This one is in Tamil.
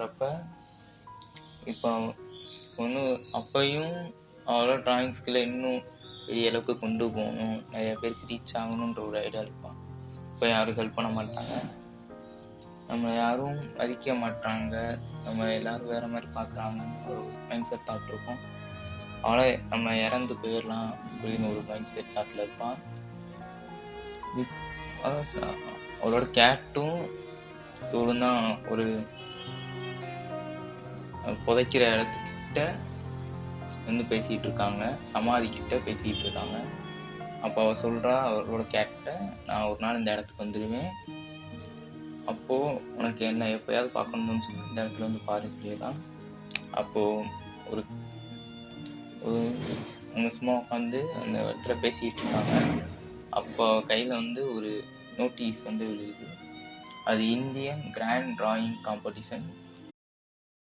பார்க்குறப்ப இப்போ ஒன்று அப்பையும் அவளோட டிராயிங் ஸ்கில்லை இன்னும் பெரிய அளவுக்கு கொண்டு போகணும், நிறைய பேருக்கு ரீச் ஆகணுன்ற ஒரு ஐடியா இருப்பான். இப்போ யாரும் ஹெல்ப் பண்ண மாட்டாங்க, நம்ம யாரும் மதிக்க மாட்டாங்க, நம்ம எல்லாரும் வேறு மாதிரி பார்க்குறாங்கன்னு ஒரு மைண்ட் செட் தாட் இருக்கும். அவளை நம்ம இறந்து போயிடலாம் அப்படின்னு ஒரு மைண்ட் செட் தாட்டில் இருப்பான். அவளோட கேட்டும் இவளும் தான் ஒரு புதைக்கிற இடத்துக்கிட்ட வந்து பேசிகிட்டு இருக்காங்க, சமாதிக்கிட்ட பேசிகிட்டு இருக்காங்க. அப்போ அவள் சொல்கிறா அவரோட கேட்ட, நான் ஒரு நாள் இந்த இடத்துக்கு வந்துடுவேன், அப்போது உனக்கு என்ன எப்போயாவது பார்க்கணுன்னு சொல்லி இந்த இடத்துல வந்து பாரு சொல்லிடலாம். அப்போது ஒரு அவங்க சும்மா உட்காந்து அந்த இடத்துல பேசிகிட்டு இருக்காங்க. அப்போ கையில் வந்து ஒரு நோட்டீஸ் வந்து விழுகுது. அது இந்தியன் கிராண்ட் டிராயிங் காம்படிஷன்